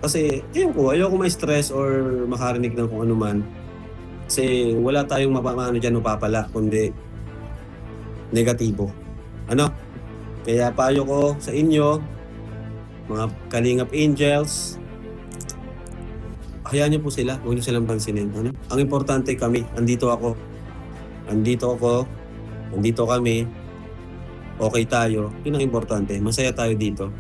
Kasi ayoko ma-stress or makarinig ng kung ano man. Kasi wala tayong mapapaano diyan mapapala kundi negatibo. Ano? Kaya payo ko sa inyo, mga Kalingap Angels, hayaan niyo po sila, huwag niyo silang pansinin. Ano? Ang importante kami, andito kami, okay tayo. Yun ang importante, masaya tayo dito.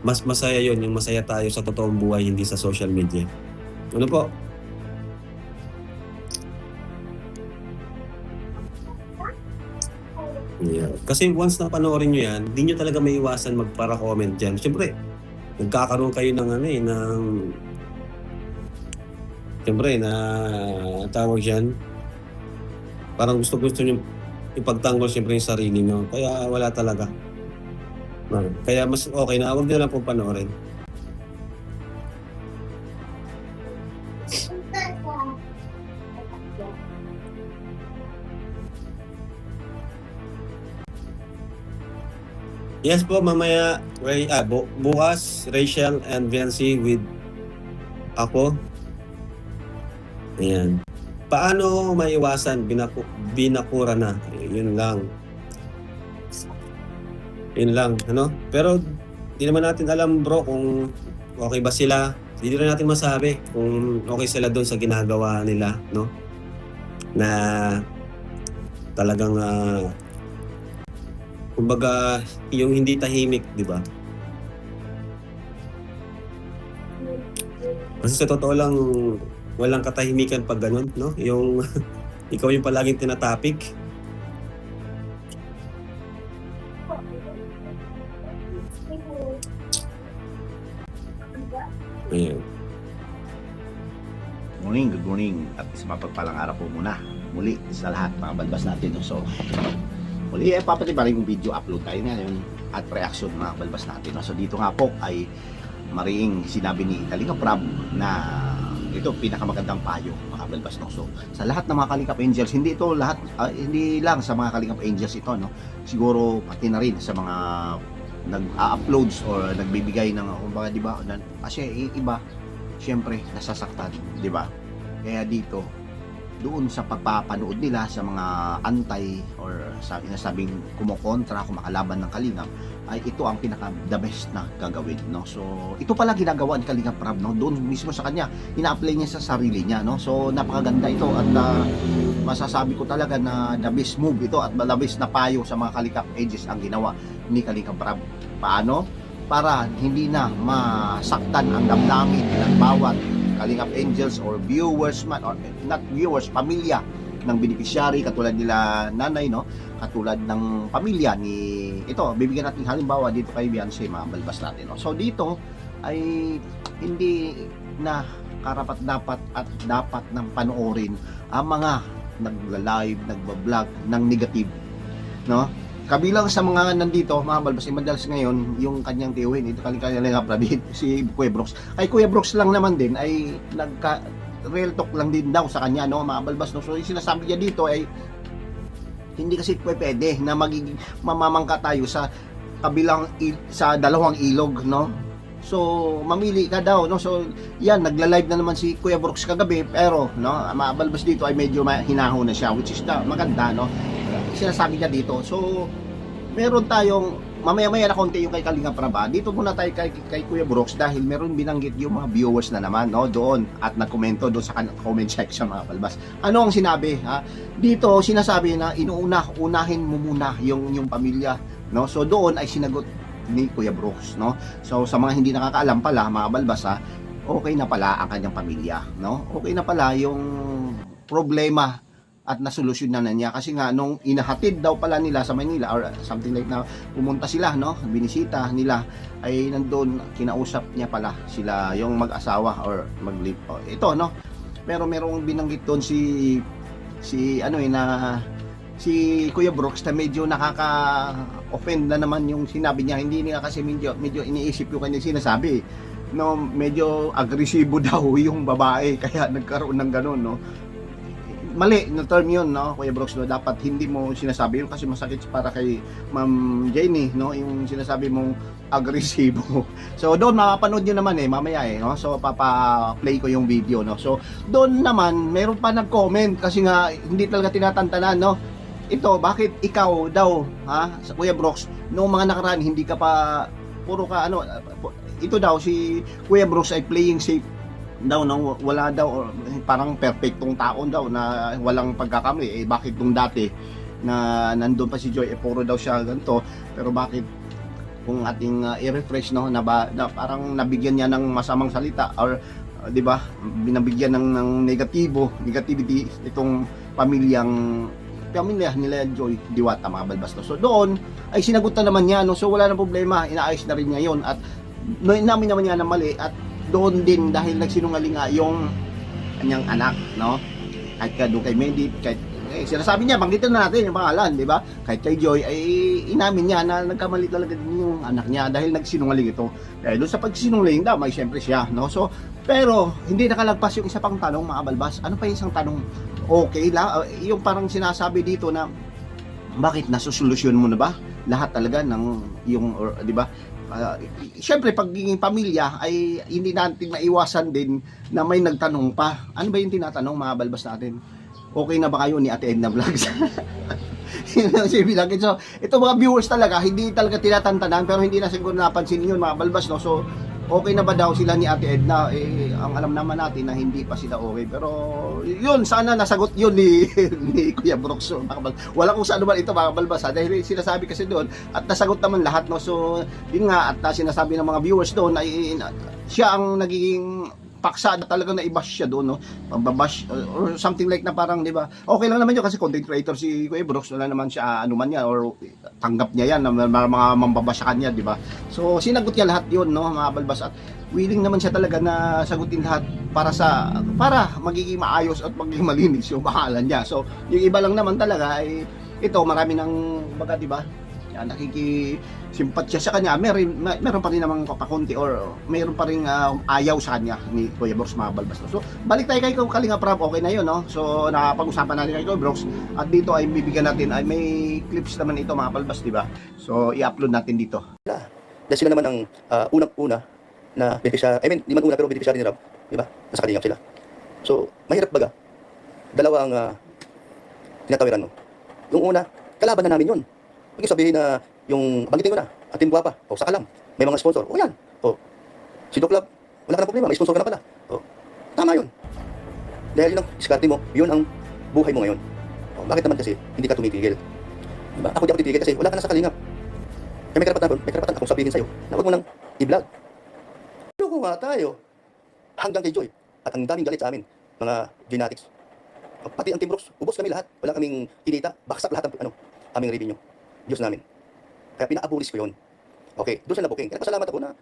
Mas masaya yun, yung masaya tayo sa totoong buhay, hindi sa social media. Ano po? Yeah. Kasi once na panoorin nyo yan, hindi nyo talaga maiwasan magpara-comment dyan. Siyempre, nagkakaroon kayo ng siyempre, na tawag dyan, parang gusto nyo ipagtanggol siyempre yung sarili nyo. Kaya wala talaga. Kaya mas okay na, huwag nyo lang pong panoorin. Yes po, mamaya, bukas, Rachel and Viancy with ako. Ayan. Paano maiwasan? Binakura na. Yun lang. Ano? Pero, di naman natin alam bro kung okay ba sila. Hindi rin natin masabi kung okay sila doon sa ginagawa nila, no? Na talagang kumbaga, yung hindi tahimik, di ba? Kasi sa totoo lang, walang katahimikan pag ganun, no? Yung ikaw yung palaging tinatapik. Ayan. Good morning at isang mapagpalang araw po muna muli sa lahat mga balbas natin. So muli papatibaling yung video upload tayo ngayon at reaction mga balbas natin. So dito nga po ay mariing sinabi ni Kalingap Rab na ito pinakamagandang payo mga balbas, no? So sa lahat ng mga Kalingap Angels, hindi ito lahat, hindi lang sa mga Kalingap Angels ito, no? Siguro pati na rin sa mga nag-uploads or nagbibigay ng kumbaga, di ba? Kasi iba syempre nasasaktan, di ba? Kaya dito doon sa pagpapanood nila sa mga antay or sa sinasabing kumokontra, kumakalaban ng Kalingap, ay ito ang pinaka the best na gagawin, no? So ito pala ginagawa ni Kalingap Rab, no? Doon mismo sa kanya ina-apply niya sa sarili niya, no? So napakaganda ito at masasabi ko talaga na the best move ito at the best na payo sa mga Kalingap Ages ang ginawa ni Kalingap Rab. Paano? Para hindi na masaktan ang damdamin ng bawat Kalingap Angels or viewers man, or not viewers, pamilya ng beneficiary katulad nila nanay, no? Katulad ng pamilya ni ito, bibigyan natin halimbawa dito kay Viancy, mga balbas natin, no? So dito ay hindi na karapat dapat ng panoorin ang mga nagla-live, nagba-vlog ng negative, no? Kabilang sa mga nandito, mga balbas, madalas ngayon, yung kanyang tiyuhin, ito Kalingap Rab, si Kuya Brooks. Kay Kuya Brooks lang naman din, ay real talk lang din daw sa kanya, no, mga balbas, no? So, yung sinasabi niya dito ay, hindi kasi pwede na mamamangka tayo sa kabilang, sa dalawang ilog, no? So, mamili ka daw, no? So, yan, nagla-live na naman si Kuya Brooks kagabi, pero, no, mga balbas dito ay medyo hinahon na siya, which is maganda, no? Sinasabi niya dito. So, meron tayong mamaya-maya na konti yung kay Kalingap Rab. Dito muna tayo kay Kuya Brooks dahil meron binanggit yung mga viewers na naman, no, doon at nagkomento doon sa comment section, mga balbas. Ano ang sinabi, ha? Dito sinasabi na unahin mo muna yung pamilya, no? So doon ay sinagot ni Kuya Brooks, no? So sa mga hindi nakakaalam pala, mga balbas, ha, okay na pala ang kanyang pamilya, no? Okay na pala yung problema at nasolusyonan na niya kasi nga nung inahatid daw pala nila sa Manila or something like na pumunta sila, no, binisita nila, ay nandoon kinausap niya pala sila yung mag-asawa or mag-live, ito, no. Pero merong binanggit doon si Kuya Brooks na medyo nakaka-offend na naman yung sinabi niya. Hindi niya kasi medyo iniisip yung kanyang sinasabi, no, medyo agresibo daw yung babae kaya nagkaroon ng ganun, no. mali na term yun, no, Kuya Brooks, no? Dapat hindi mo sinasabi yun kasi masakit para kay Ma'am Jenny, no, yung sinasabi mong agresibo. So doon mapapanood nyo naman mamaya no, so papa-play ko yung video, no. So doon naman meron pa nag-comment kasi nga hindi talaga tinatantanan, no. Ito, bakit ikaw daw, sa Kuya Brooks, noong mga nakaraan hindi ka pa puro ka ito daw si Kuya Brooks ay playing safe daw, no, wala daw or parang perfectong taon daw na walang pagkakamali. Bakit nung dati na nandun pa si Joy puro daw siya ganito, pero bakit kung ating i-refresh, no, na parang nabigyan niya ng masamang salita or di ba binabigyan ng negativity itong pamilya nila Joy Diwata, mga balbas, no. So doon ay sinagot na naman niya, no, so wala nang problema, inaayos na rin niya yon at namin naman niya na mali at doon din dahil nagsinungaling nga yung kanyang anak, no, kahit doon kay Medit, kahit sinasabi niya, banggitin na natin yung pangalan, di ba? Kahit kay Joy ay inamin niya na nagkamali talaga din yung anak niya dahil nagsinungaling ito. Dahil doon sa pagsinungaling daw, may siyempre siya, no? So, pero hindi nakalagpas yung isa pang tanong, mga balbas. Ano pa yung isang tanong? Okay lang, yung parang sinasabi dito na bakit nasusolusyon mo na ba lahat talaga ng yung, di ba? Siyempre pagiging pamilya ay hindi natin maiwasan din na may nagtanong pa. Ano ba yung tinatanong, mga balbas natin? Okay na ba kayo ni Ate Edna Vlogs? Yun ang sibilagin. So ito mga viewers talaga, hindi talaga tinatantanan, pero hindi na siguro napansin yun, mga balbas, no. So okay na ba daw sila ni Ate Edna? Ang alam naman natin na hindi pa sila okay, pero yun, sana nasagot yun ni Kuya Brooks. So, wala kung saan naman ito, mga balbas, dahil sinasabi kasi doon at nasagot naman lahat, no. So yun nga, at sinasabi ng mga viewers doon ay siya ang nagiging paksa na talaga na i-bash siya doon, no. Pambabash or something like na parang, di ba? Okay lang naman yun kasi content creator si Kuya Brooks, wala naman siya ano man yan or tanggap niya yan na mga mambabash sa kanya, di ba? So sinagot niya lahat yun, no, mga balbas, at willing naman siya talaga na sagutin lahat para magiging maayos at magiging malinis yung pangalan niya. So yung iba lang naman talaga ay ito, marami ng baga, di ba? Nakikisimpatya sa kanya, meron pa rin namang pakunti or meron pa rin ayaw sa kanya ni Kuya Brooks, mga balbas. So balik tayo kay Kalinga Prab, okay na yun, no? So nakapag-usapan natin kay Kuya Brooks at dito ay bibigyan natin, ay may clips naman ito, mga balbas, di ba? So i-upload natin dito. Dahil sila naman ang unang-una na beneficiary, I mean, di man una pero beneficiary ni Rob, di ba? Nasa kalingap sila. So mahirap baga, dalawa ang tinatawiran mo. Yung una, kalaban na namin yun. Huwag sabihin na yung banggitin ko na, Atin Guwapa, o sa Kalam, may mga sponsor, o yan, o si Doc Lab, wala ka na problema, may sponsor ka na pala, o tama yun. Dahil yun ang diskarte mo, yun ang buhay mo ngayon. O bakit naman kasi hindi ka tumitigil? Diba? Ako di ako titigil kasi wala ka na sa Kalingap. Kaya may karapatan akong sabihin sa'yo na huwag mo nang i-vlog. Pero kung nga tayo, hanggang kay Joy, at ang daming galit sa amin, mga genetics, pati ang Team Brooks, ubos kami lahat, wala kaming kinita, baksak lahat ang aming revenue. Diyos namin. Kaya pinaabulis ko yun. Okay, doon sa nabuking. Kaya pasalamat ako na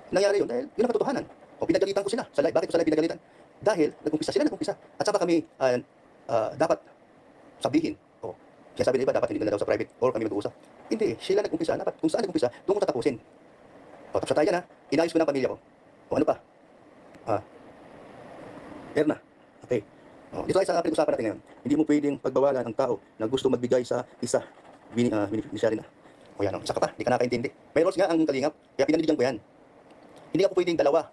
nangyari yun dahil yun ang katotohanan. O pinagalitan ko sila sa live. Bakit ko sa live pinagalitan? Dahil sila nagkumpisa. At saka kami dapat sabihin. O, kaya sabi ng iba, dapat hindi na daw sa private or kami mag-uusap. Hindi, sila nagkumpisa. Dapat kung saan nagkumpisa, doon ko tatapusin. O, tapos tayo na, inayos ko na ang pamilya ko. O, ano pa? Erna. Okay. O, dito tayo sa pinag-usapan natin ngayon. Hindi mo pwedeng pagbawalan ang tao na gusto magbigay sa isa. Beneficiary na. O yan, isa ka pa, di ka nakaintindi. May rules nga ang Kalingap, kaya pinanibigyan ko yan. Hindi ka po pwedeng dalawa.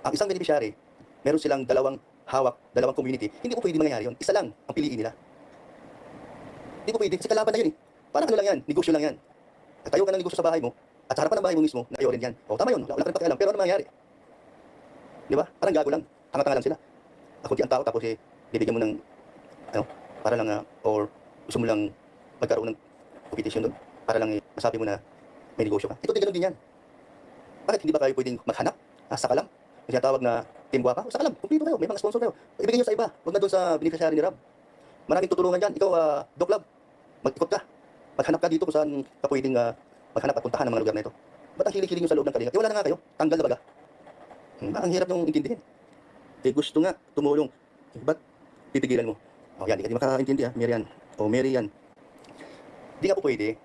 Ang isang beneficiary, meron silang dalawang hawak, dalawang community. Hindi po pwedeng mangyayari yun. Isa lang ang piliin nila. Hindi po pwedeng, kasi kalaban na yun eh. Parang ano lang yan, negosyo lang yan. At tayo ka ng negosyo sa bahay mo, at sa harapan ng bahay mo mismo, na rin yan. O tama yun, wala ka rin pakialam, pero ano mangyayari? Di ba? Parang gago lang, tanga-tanga lang sila. Ako di ang tao, tapos bibigyan mo ng, para lang, or gusto mo lang magkaroon ng competition doon para lang masabi mo na may negosyo ka. Ito din ganun din yan. Bakit hindi ba kayo pwedeng maghanap sa Kalam? Yung tinatawag na Team Guwapa? Sa Kalam, kumplito kayo, may mga sponsor kayo. Ibigay nyo sa iba, huwag na doon sa beneficiary ni Rob. Maraming tutulungan dyan. Ikaw, Doc Lab, mag-ikot ka. Maghanap ka dito kung saan ka pwedeng maghanap at puntahan ng mga lugar na ito. Ba't ang hiling-hiling nyo sa loob ng Kalingap? Wala na nga kayo, tanggal na baga. Ang hirap nyung intindihin. Gusto nga tumulong. Ba't pipigilan mo? O yan, di ka makaintindi Marian. O Marian. Hindi nga po pwede.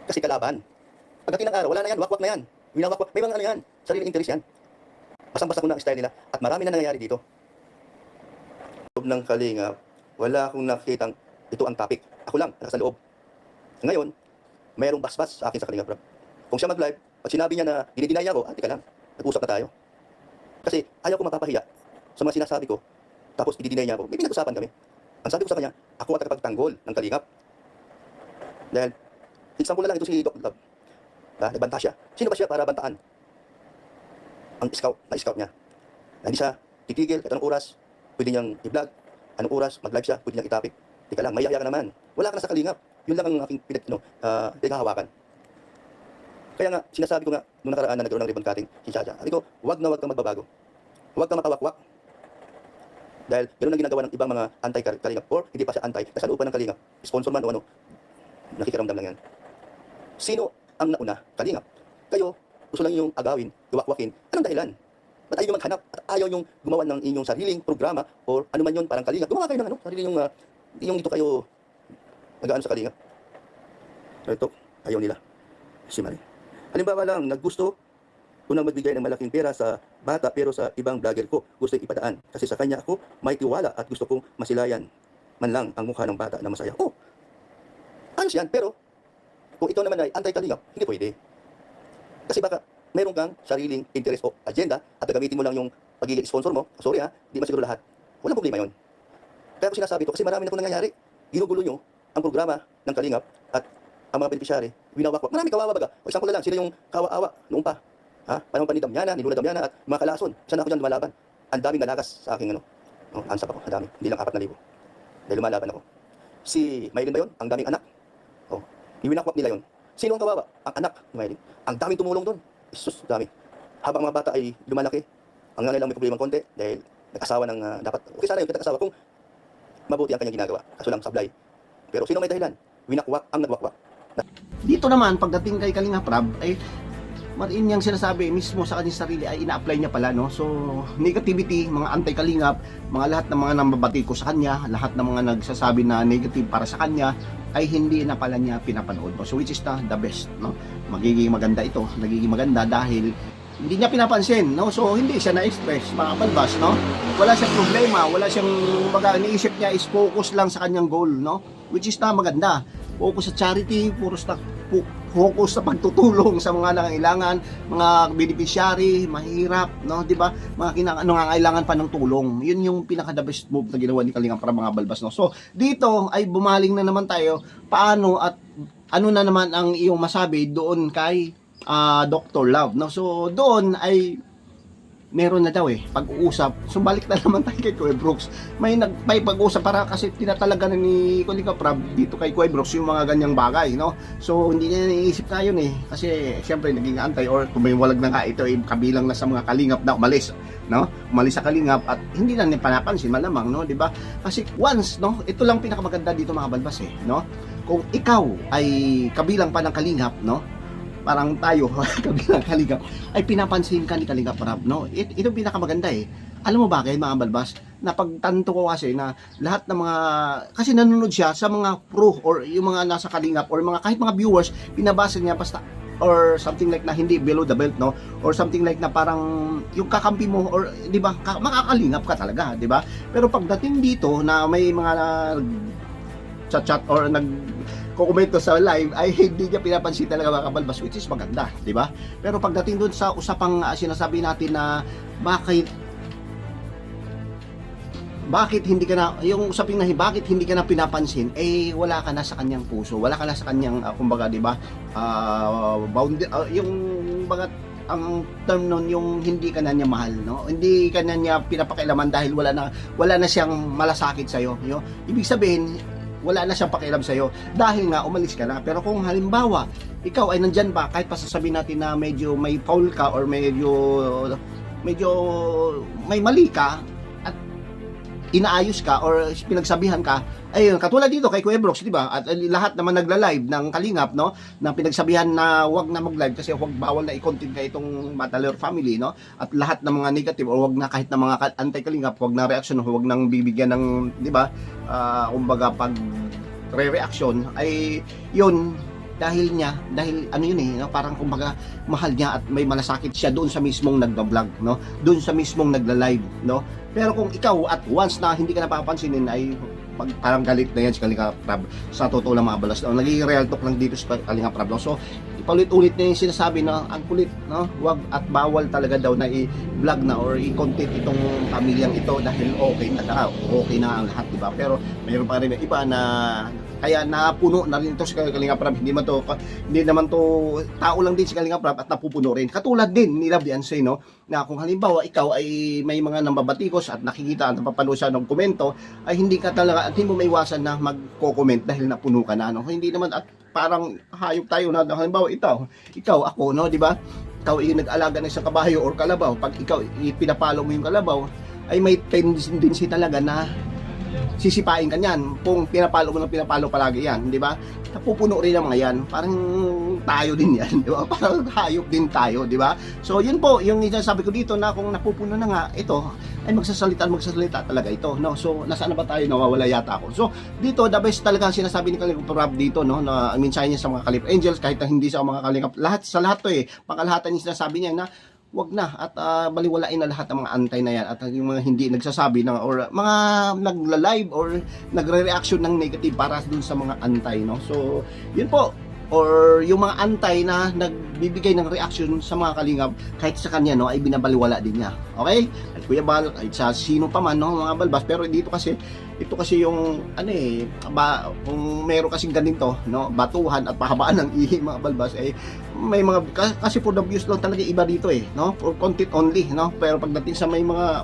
Kasi kalaban. Pagdating ng araw, wala na yan, wakwak na yan. Winawakwak, may mga yan, sariling interes yan. Basang-basa ko na ang style nila. At marami na nangyayari dito. loob ng Kalingap, wala akong nakikitang ito ang topic. Ako lang, nasa loob. Ngayon, mayroong basbas sa akin sa Kalingap Rab. Kung siya mag-live, pag sinabi niya na dinideny niya ako, tika lang, nag-usap na tayo. Kasi ayaw ko mapapahiya sa mga sinasabi ko, tapos i-deny niya ako. May pinag-usapan kami. Ang sabi ko sa kanya, ako at tagapagtanggol ng Kalingap. Dahil, example na lang ito si Doc Love. Nagbanta siya. Sino ba siya para bantaan? Ang scout, na-scout niya. Na hindi siya titigil, kahit anong oras, pwede niyang i-vlog. Anong oras, mag-live siya, pwede niyang itapik. Tika lang, mayaya ka naman. Wala ka na sa Kalingap. Yun lang ang aking pinaghahawakan. Kaya nga, sinasabi ko nga, nung nakaraan na nagkaroon ng ribbon cutting, si Chacha, sabi ko, wag kang magbabago. Huwag kang makawakwak. Dahil ganoon ang ginagawa ng ibang mga anti-Kalingap or hindi pa siya anti, nasa loob pa ng Kalingap, sponsor man o ano, nakikiramdam lang yan. Sino ang nauna? Kalingap. Kayo, gusto lang yung agawin, iwakwakin. Anong dahilan? Ba't ayaw nyo maghanap? At ayaw nyo gumawa ng inyong sariling programa or ano man yun, parang Kalingap. Gumawa kayo ng ano, sarili yung ito kayo nag-aano sa Kalingap. So ito, ayaw nila. Si Mari. Halimbawa lang, naggusto ko nang magbigay ng malaking pera sa bata pero sa ibang vlogger ko gusto ipadaan. Kasi sa kanya ako may tiwala at gusto kong masilayan man lang ang mukha ng bata na masaya. Oh, ano yan? Pero kung ikaw naman ay anti-Kalingap, hindi pwede. Kasi baka meron kang sariling interest o agenda at gagamitin mo lang yung pagiging sponsor mo. Sorry ha, di man siguro lahat. Walang problema yun. Kaya ko sinasabi ito kasi marami na kung nangyayari. Ginugulo nyo ang programa ng Kalingap at ang mga beneficiary, winawakwak. Marami kawawa baga. O example na lang, sila yung kawa-awa noong pa. Ha? Panahon pa ni Damiana, ni Lula Damiana at mga kalason. Saan ako dyan lumalaban? Ang daming nalakas sa aking ansap ako. Ang dami. Hindi lang 4,000. Dahil lumalaban ako. Si Maylin ba yun? Ang daming anak. Oh, iwinakwak nila yun. Sino ang kawawa? Ang anak ni Maylin. Ang daming tumulong doon. Isus, dami. Habang mga bata ay lumalaki, ang nanay lang may problema konti dahil nag-asawa ng dapat. Okay sana yung nag-asawa kung mabuti ang kanyang ginagawa. Kaso lang sablay. Pero sino may dahilan? Winakwak ang nagwakwak. Dito naman, pagdating kay Kalingap Rab, ay marin niyang sinasabi mismo sa kanyang sarili ay ina-apply niya pala, no? So, negativity, mga anti-Kalingap, mga lahat ng mga nambabati ko sa kanya, lahat ng mga nagsasabi na negative para sa kanya, ay hindi na pala niya pinapanood, no? So, which is the best, no? Magiging maganda ito, nagiging maganda dahil hindi niya pinapansin, no? So, hindi siya na-express, mga balbas, no? Wala siyang problema, wala siyang, baga, iniisip niya is focus lang sa kanyang goal, no? Which is na maganda. Focus sa charity, focus sa pagtutulong sa mga nangangailangan, mga beneficiary, mahirap, no, 'di ba? Mga nangangailangan pa ng tulong. 'Yun yung pinaka the best move na ginawa ni Kalingap para mga balbas, no. So, dito ay bumaling na naman tayo paano at ano na naman ang iyong masabi doon kay Dr. Love, no. So, doon ay meron na daw pag-uusap. So balik na naman tayo kay Kuya Brooks. May pag-uusap para kasi tinatalaga na ni Kalingap Rab dito kay Kuya Brooks yung mga ganyang bagay, no? So hindi niya naiisip na yun kasi syempre naging antay or tumiwalag na nga ito kabilang na sa mga Kalingap na umalis, no? Umalis sa Kalingap at hindi na niya panapansin malamang, no? 'Di ba? Kasi once, no? Ito lang pinakamaganda dito mga balbas no? Kung ikaw ay kabilang pa ng Kalingap, no? Parang tayo, kabilang Kalingap, ay pinapansin ka ni Kalingap Rab, no? Ito pinakamaganda Alam mo bakit, mga balbas? Napagtanto ko kasi na lahat ng mga, kasi nanonood siya sa mga pro or yung mga nasa Kalingap or mga kahit mga viewers, pinabasa niya basta or something like na hindi below the belt, no? Or something like na parang yung kakampi mo or 'di ba, makakalingap ka talaga, 'di ba? Pero pagdating dito na may mga chat or nagko-komento sa live ay hindi niya pinapansin talaga mga kabalbas, which is maganda, di ba? Pero pagdating doon sa usapang sinasabi natin na bakit hindi ka na, yung usaping na bakit hindi ka na pinapansin, wala ka na sa kanyang puso, wala ka na sa kanyang kumbaga, di ba? Yung bagat ang term nun yung hindi ka na niya mahal, no? Hindi ka na niya pinapakailaman dahil wala na siyang malasakit sa iyo, no? Ibig sabihin wala na siyang pakialam sa iyo dahil nga umalis ka na. Pero kung halimbawa ikaw ay nandyan pa, kahit pa sasabihin natin na medyo may foul ka or medyo may mali ka at inaayos ka or pinagsabihan ka, ayun, katulad dito kay Kuya Brooks, di ba? At lahat naman nagla-live ng Kalingap, no? Na pinagsabihan na wag na mag-live kasi wag bawal na i-content ka itong Mataler family, no? At lahat ng mga negative or wag na kahit na mga anti-Kalingap, wag na reaction, wag nang bibigyan ng, di ba? Kumbaga pag re-reaction ay yun dahil ano yun no? Parang kumbaga mahal niya at may malasakit siya doon sa mismong nagba-vlog, no? Doon sa mismong nagla-live, no? Pero kung ikaw at once na hindi ka napapansinin ay parang galit na yan si Kalinga Prab sa totoo lang mga balas. Naging real talk lang dito si Kalinga Prab. So, ipalit-ulit na yung sinasabi na ang kulit, no? Wag at bawal talaga daw na i-vlog na or i-content itong pamilyang ito dahil okay na ang lahat, diba? Pero mayroon pa rin iba na kaya napuno na rin ito si Kalinga Prab. Hindi naman to tao lang din si Kalinga Prab at napupuno rin. Katulad din ni Love Beyonce, no? Na kung halimbawa ikaw ay may mga nambabatikos at nakikita at napapanood siya ng komento, ay hindi ka talaga at hindi mo maiwasan na magko-comment dahil napuno ka na, no? Hindi naman at parang hayop tayo na halimbawa ikaw ako, no, di ba? Ikaw ay nag-alaga ng isang kabayo or kalabaw. Pag ikaw pinapalo mo yung kalabaw, ay may tendency talaga na sisipain ka niyan kung pinapalo palagi yan, di ba? Napupuno rin ang mga yan. Parang tayo din yan, di ba? Parang hayop din tayo, di ba? So, yun po, yung sabi ko dito na kung napupuno na nga, ito, ay magsasalita talaga ito, no? So, nasaan na ba tayo? Nawawala yata ako. So, dito, the best talaga sinasabi ni Kalinga Prab dito, no? Na minsan niya sa mga Kalip Angels, kahit na hindi sa mga Kalinga, sa lahat to pangkalahatan niya sinasabi niya na wag na at baliwalain na lahat ng mga antay na yan at yung mga hindi nagsasabi na or mga nagla-live or nagre-reaction ng negative para dun sa mga antay, no? So, yun po. Or yung mga antay na nagbibigay ng reaction sa mga Kalingap kahit sa kanya, no, ay binabaliwala din niya. Okay? At Kuya Bal, kahit sa sino pa man, no, mga balbas. Pero dito kasi, ito kasi yung kung meron kasing ganito, no, batuhan at pahabaan ng ihi mga balbas, may mga kasi for the views lang talaga iba dito, no, for content only, no. Pero pagdating sa may mga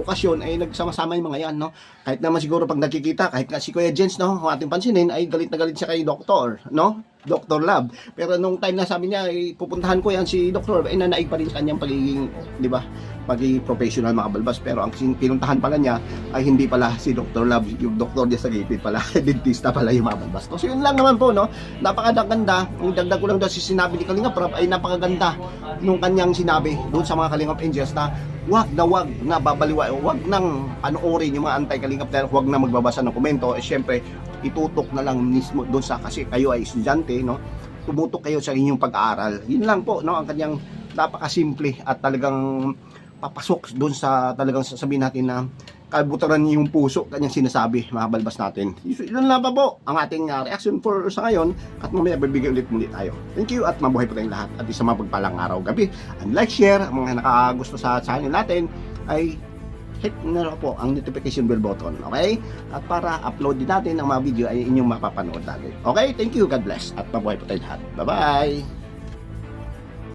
okasyon ay nagsama-sama yung mga yan, no. Kahit naman siguro pag nakikita, kahit nga si Kuya Jens, no, kung ating pansinin ay galit na galit siya kay Doktor, no, Dr. Love. Pero nung time na sabi niya pupuntahan ko yan si Dr. Love, ay nanaig pa rin sa kanyang pagiging, di ba, pagiging professional mga balbas. Pero ang pinuntahan pala niya ay hindi pala si Dr. Love, yung doktor niya sa gipit pala, dentista pala yung mga balbas. So yun lang naman po, no, napakaganda. Ang dagdag ko lang daw si sinabi ni Kalinga Prab ay napakaganda nung kanyang sinabi doon sa mga Kalingap Angels na wag na babaliwa, wag nang panoorin yung mga anti-Kalingap dahil wag na magbabasa ng komento. Syempre itutok na lang mismo doon sa, kasi kayo ay estudyante, no, tumutok kayo sa inyong pag-aaral. Yun lang po, no, ang kanyang napakasimple at talagang papasok doon sa talagang sasabihin natin na kabutaran yung puso, kanyang sinasabi mga balbas natin. Yun lang pa po ang ating reaction for sa ngayon at mamaya bibigyan ulit muli tayo. Thank you at mabuhay po tayong lahat at isang mapagpalang araw gabi. And like, share, ang mga nakagusto sa channel natin ay hit na po ang notification bell button, okay? At para upload din natin ang mga video ay inyong mapapanood natin. Okay? Thank you, God bless at mabuhay po tayong lahat. Bye-bye!